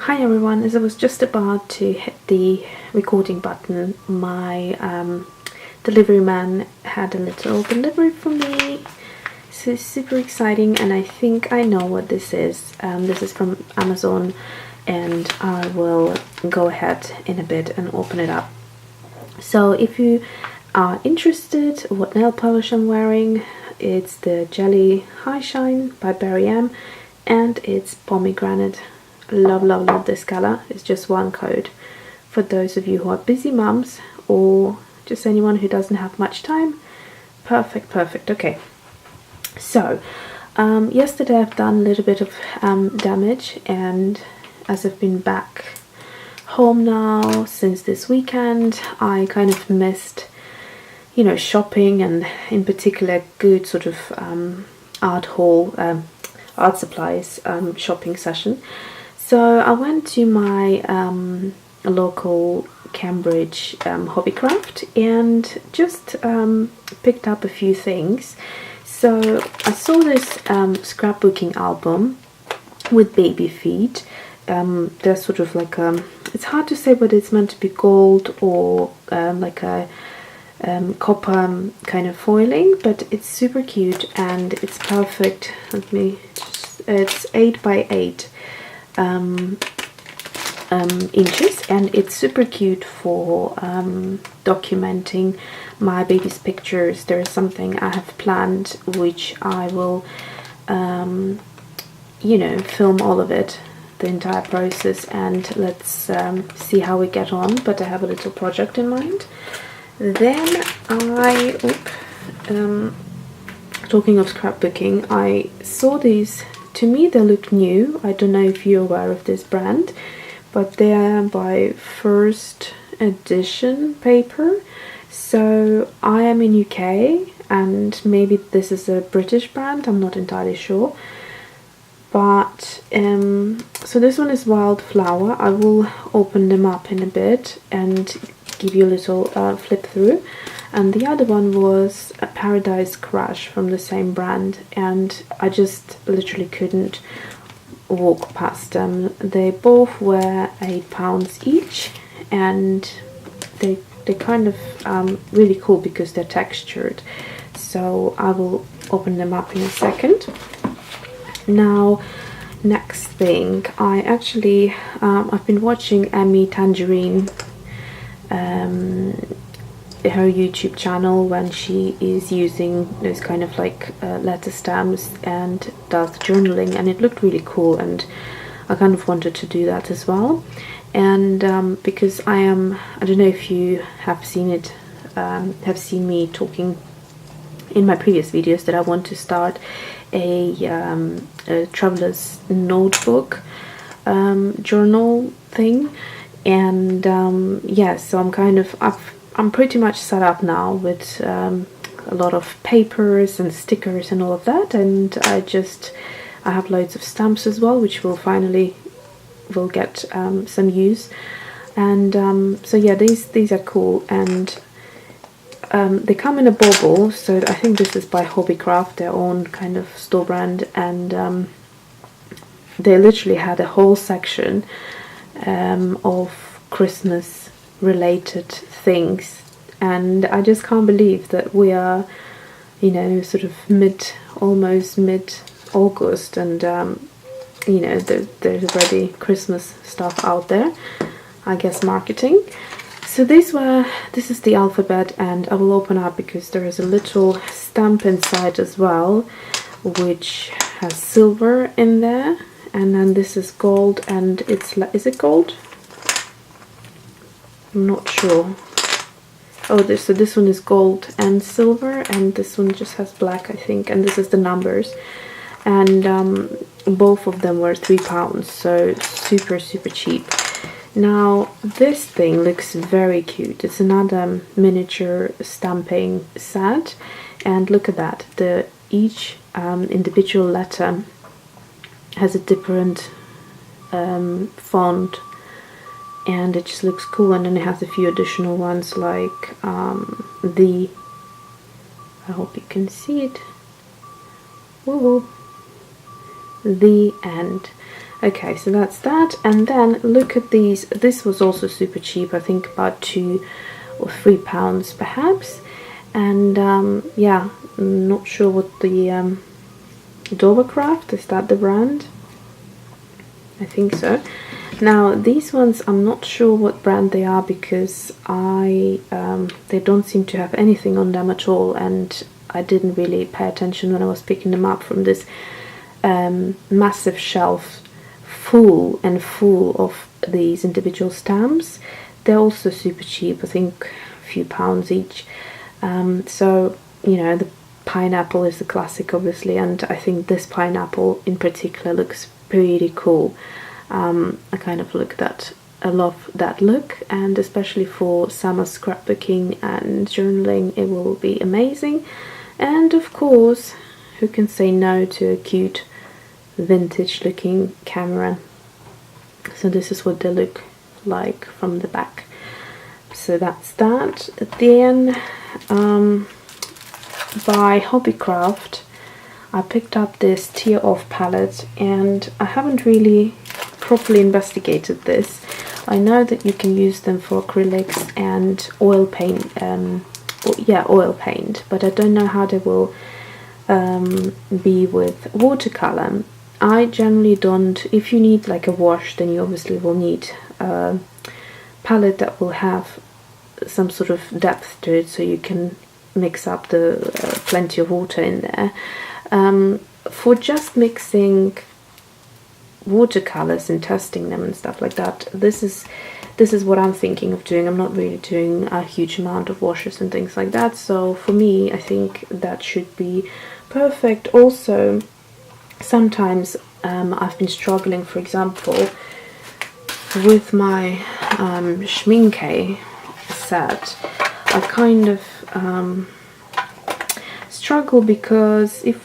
Hi everyone, as I was just about to hit the recording button, my delivery man had a little delivery for me. So it's super exciting, and I think I know what this is. This is from Amazon, and I will go ahead in a bit and open it up. So if you are interested what nail polish I'm wearing, it's the Jelly High Shine by Barry M, and it's pomegranate. Love this color. It's just one coat for those of you who are busy mums or just anyone who doesn't have much time. Perfect. Okay, so yesterday I've done a little bit of damage, and as I've been back home now since this weekend, I kind of missed, you know, shopping, and in particular good sort of art haul, art supplies shopping session. So I went to my local Cambridge hobbycraft and just picked up a few things. So I saw this scrapbooking album with baby feet. They're sort of like it's hard to say whether it's meant to be gold or like a copper kind of foiling, but it's super cute and it's perfect. It's 8 by 8 inches, and it's super cute for documenting my baby's pictures. There is something I have planned which I will you know, film all of it, the entire process, and let's see how we get on. But I have a little project in mind. Then talking of scrapbooking, I saw these. To me they look new. I don't know if you're aware of this brand, but they are by First Edition paper. So I am in UK, and maybe this is a British brand, I'm not entirely sure. But so this one is Wildflower. I will open them up in a bit and give you a little flip through. And the other one was a Paradise Crush from the same brand, and I just literally couldn't walk past them. They both were £8 each, and they're kind of really cool because they're textured. So I will open them up in a second. Now, next thing, I actually I've been watching Emmy Tangerine, her YouTube channel, when she is using those kind of like letter stamps and does journaling, and it looked really cool, and I kind of wanted to do that as well. And because I don't know if you have seen it, have seen me talking in my previous videos that I want to start a traveler's notebook journal thing, and yeah, so I'm pretty much set up now with a lot of papers and stickers and all of that, and I have loads of stamps as well, which will get some use. And so yeah, these are cool, and they come in a bauble. So I think this is by Hobbycraft, their own kind of store brand, and they literally had a whole section of Christmas related things, and I just can't believe that we are, you know, sort of almost mid August, and you know, there's already Christmas stuff out there, I guess marketing. So this is the alphabet, and I will open up because there is a little stamp inside as well, which has silver in there, and then this is gold, and is it gold? I'm not sure. Oh, so this one is gold and silver, and this one just has black, I think, and this is the numbers. And both of them were £3, so super cheap. Now this thing looks very cute. It's another miniature stamping set, and look at that. Each individual letter has a different font, and it just looks cool. And then it has a few additional ones like I hope you can see it. Whoa. The end. Okay, so that's that. And then look at these. This was also super cheap, I think about £2 or £3 perhaps. And yeah, not sure what the Watercraft, is that the brand? I think so. Now these ones, I'm not sure what brand they are, because they don't seem to have anything on them at all, and I didn't really pay attention when I was picking them up from this massive shelf full of these individual stamps. They're also super cheap, I think a few pounds each. So, you know, the pineapple is the classic, obviously, and I think this pineapple in particular looks pretty cool. I kind of I love that look, and especially for summer scrapbooking and journaling, it will be amazing. And of course, who can say no to a cute vintage looking camera? So this is what they look like from the back. So that's that. Then by Hobbycraft, I picked up this Tear Off palette, and I haven't really properly investigated this. I know that you can use them for acrylics and oil paint, oil paint, but I don't know how they will be with watercolor. I generally don't. If you need like a wash, then you obviously will need a palette that will have some sort of depth to it, so you can mix up the plenty of water in there. For just mixing watercolors and testing them and stuff like that, this is what I'm thinking of doing. I'm not really doing a huge amount of washes and things like that, so for me I think that should be perfect. Also, sometimes I've been struggling, for example, with my Schminke set. I kind of struggle because if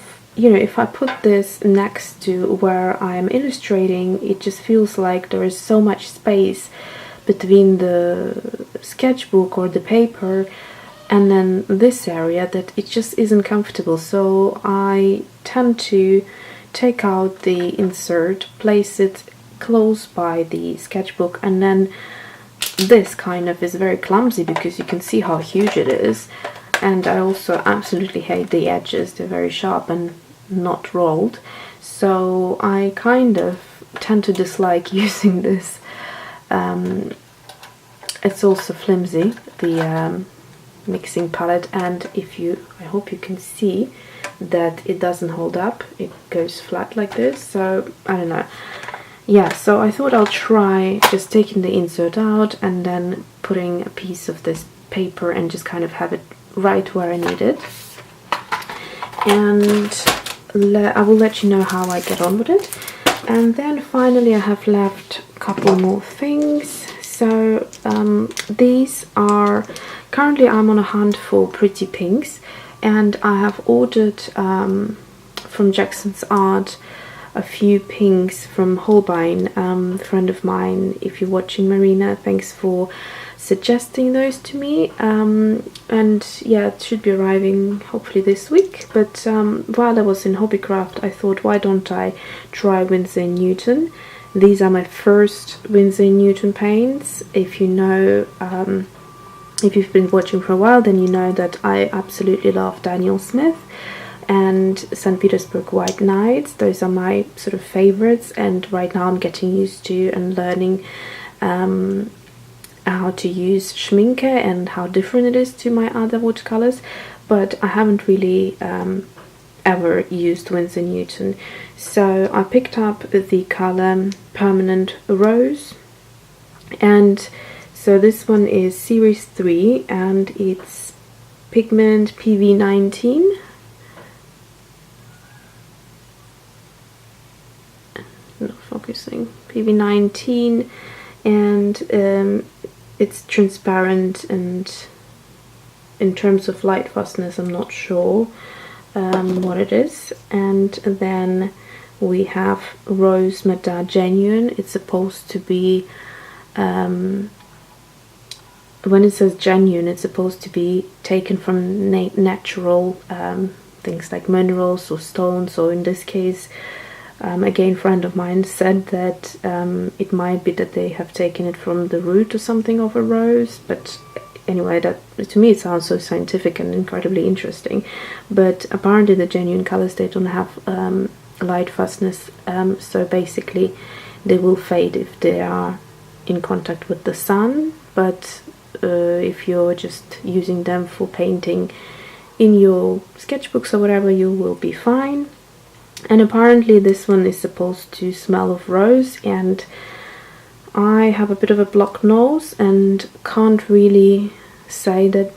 I put this next to where I'm illustrating, it just feels like there is so much space between the sketchbook or the paper and then this area that it just isn't comfortable. So I tend to take out the insert, place it close by the sketchbook, and then this kind of is very clumsy because you can see how huge it is. And I also absolutely hate the edges. They're very sharp and not rolled, so I kind of tend to dislike using this. It's also flimsy, the mixing palette, and I hope you can see that it doesn't hold up. It goes flat like this, so I don't know. Yeah, so I thought I'll try just taking the insert out and then putting a piece of this paper and just kind of have it right where I need it. And I will let you know how I get on with it. And then finally I have left a couple more things. So these are, currently I'm on a hunt for pretty pinks, and I have ordered from Jackson's Art a few pinks from Holbein, friend of mine. If you're watching, Marina, thanks for suggesting those to me, and yeah, it should be arriving hopefully this week. But while I was in Hobbycraft, I thought, why don't I try Winsor & Newton? These are my first Winsor & Newton paints. If you know, if you've been watching for a while, then you know that I absolutely love Daniel Smith and St. Petersburg White Knights. Those are my sort of favorites, and right now I'm getting used to and learning how to use Schminke and how different it is to my other watercolors, but I haven't really ever used Winsor & Newton. So I picked up the color Permanent Rose, and so this one is series 3 and it's pigment PV19. Not focusing. PV19, and it's transparent, and in terms of light fastness I'm not sure what it is. And then we have Rose Madar Genuine. It's supposed to be, when it says genuine, it's supposed to be taken from natural things like minerals or stones, or in this case Again, friend of mine said that it might be that they have taken it from the root or something of a rose, but anyway, that to me it sounds so scientific and incredibly interesting. But apparently the genuine colors, they don't have light fastness, so basically they will fade if they are in contact with the sun, but if you're just using them for painting in your sketchbooks or whatever, you will be fine. And apparently this one is supposed to smell of rose, and I have a bit of a blocked nose and can't really say that.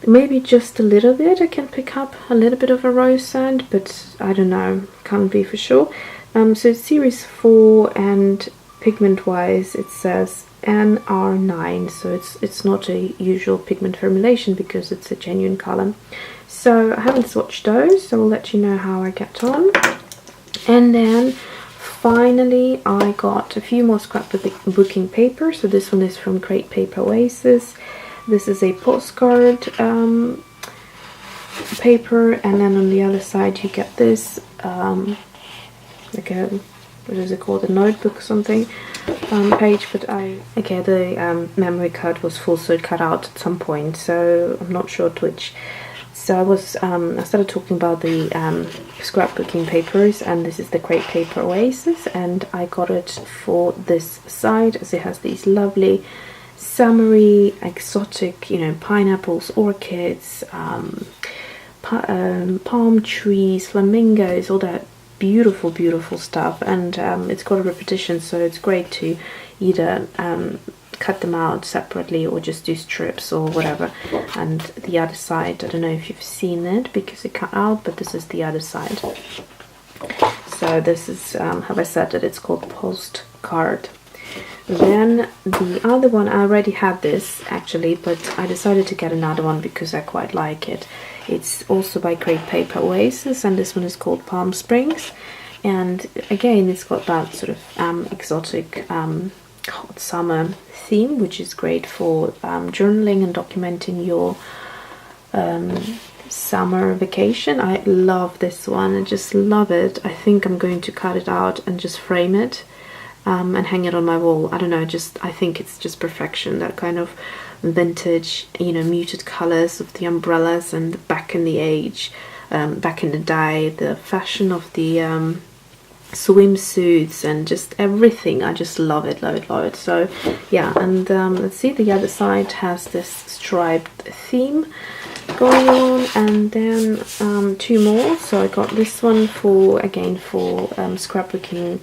Maybe just a little bit I can pick up a little bit of a rose scent, but I don't know, can't be for sure. So it's series 4, and pigment wise it says NR9, so it's not a usual pigment formulation because it's a genuine color. So I haven't swatched those, so I'll let you know how I get on. And then finally I got a few more scrapbooking paper. So this one is from Great Paper Oasis. This is a postcard paper, and then on the other side you get this like a, what is it called, a notebook or something page, but the memory card was full, so it cut out at some point, so I'm not sure which. So I started talking about the scrapbooking papers, and this is the Great Paper Oasis, and I got it for this side as it has these lovely summery, exotic, pineapples, orchids, palm trees, flamingos, all that beautiful stuff. And it's got a repetition, so it's great to either cut them out separately or just do strips or whatever. And the other side, I don't know if you've seen it because it cut out, but this is the other side. So this is how I said that it's called postcard. Then the other one, I already had this actually, but I decided to get another one because I quite like it. It's also by Great Paper Oasis, and this one is called Palm Springs. And again, it's got that sort of exotic hot summer theme, which is great for journaling and documenting your summer vacation. I love this one. I just love it. I think I'm going to cut it out and just frame it and hang it on my wall. I don't know, I think it's just perfection. That kind of vintage, muted colors of the umbrellas, and back in the day, the fashion of the swimsuits and just everything. I just love it. So yeah, and let's see, the other side has this striped theme going on, and then two more. So I got this one for scrapbooking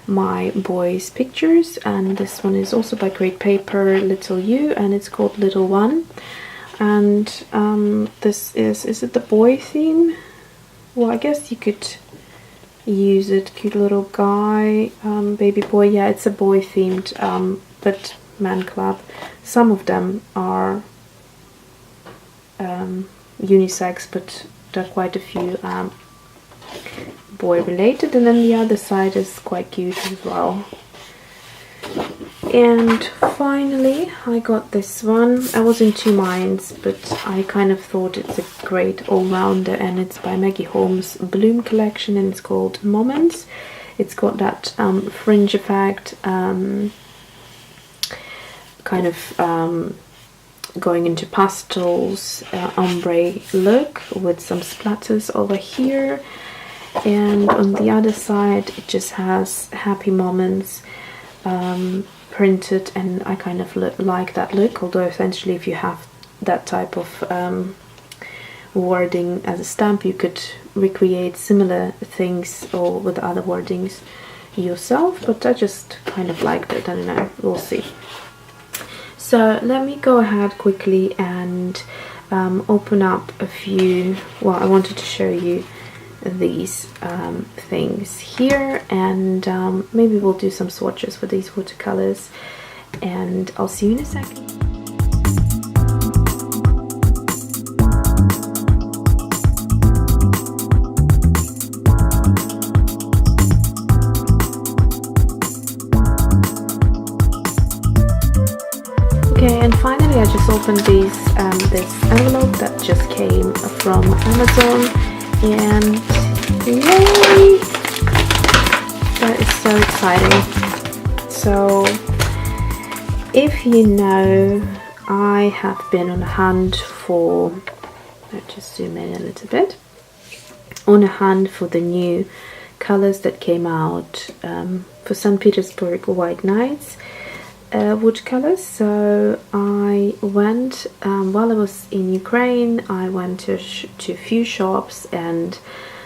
my boys' pictures, and this one is also by Great Paper, Little U, and it's called Little One. And this is it the boy theme? Well, I guess you could use it. Cute little guy, baby boy. Yeah, it's a boy themed, but man club. Some of them are unisex, but there are quite a few boy related. And then the other side is quite cute as well. And finally I got this one. I was in two minds, but I kind of thought it's a great all-rounder, and it's by Maggie Holmes' Bloom collection, and it's called Moments. It's got that fringe effect, kind of going into pastels, ombre look with some splatters over here, and on the other side it just has happy moments printed, and I kind of like that look, although essentially if you have that type of wording as a stamp, you could recreate similar things or with other wordings yourself, but I just kind of liked it. I don't know, we'll see. So let me go ahead quickly and open up a few. Well, I wanted to show you these things here, and maybe we'll do some swatches for these watercolors, and I'll see you in a second. Okay, and finally I just opened this envelope that just came from Amazon, and Yay! That is so exciting. So, if you know, I have been on a hunt for, let's just zoom in a little bit, on a hunt for the new colors that came out for St. Petersburg White Nights watercolors. So I went, while I was in Ukraine, I went to a few shops, and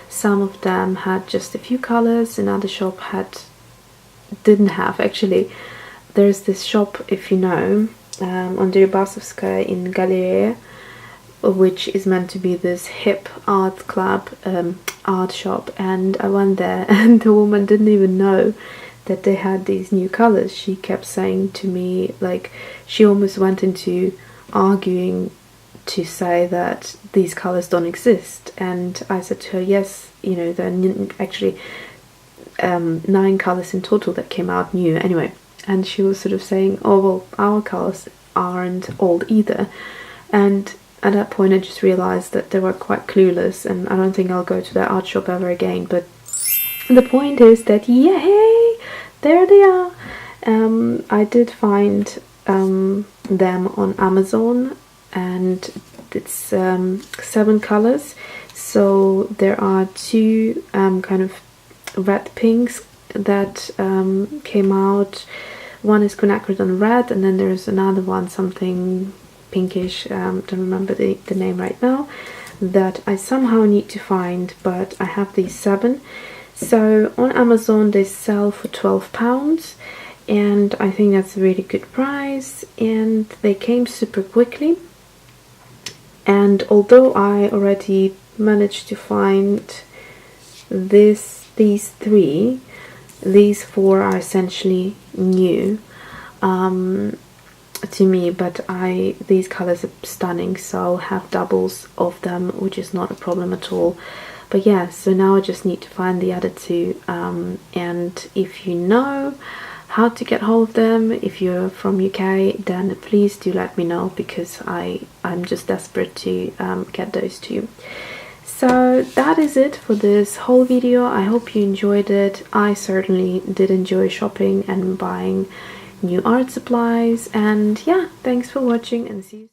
some of them had just a few colors, another shop didn't have. Actually, there's this shop, if you know, on Deribasovskaya in Galeria, which is meant to be this hip art club, art shop, and I went there and the woman didn't even know that they had these new colors. She kept saying to me, like, she almost went into arguing to say that these colors don't exist, and I said to her, yes, you know, there are actually 9 colors in total that came out new anyway. And she was sort of saying, oh well, our colors aren't old either. And at that point I just realized that they were quite clueless, and I don't think I'll go to that art shop ever again. But the point is that, yay, there they are. I did find them on Amazon, and it's 7 colors. So there are 2 kind of red pinks that came out. One is quinacridone red, and then there's another one, something pinkish, don't remember the name right now, that I somehow need to find, but I have these 7. So on Amazon they sell for £12, and I think that's a really good price, and they came super quickly. And although I already managed to find these 3, these 4 are essentially new to me, but these colors are stunning, so I'll have doubles of them, which is not a problem at all. But yeah, so now I just need to find the other 2, and if you know how to get hold of them, if you're from UK, then please do let me know, because I'm just desperate to get those 2. So that is it for this whole video. I hope you enjoyed it. I certainly did enjoy shopping and buying new art supplies, and yeah, thanks for watching, and see you soon.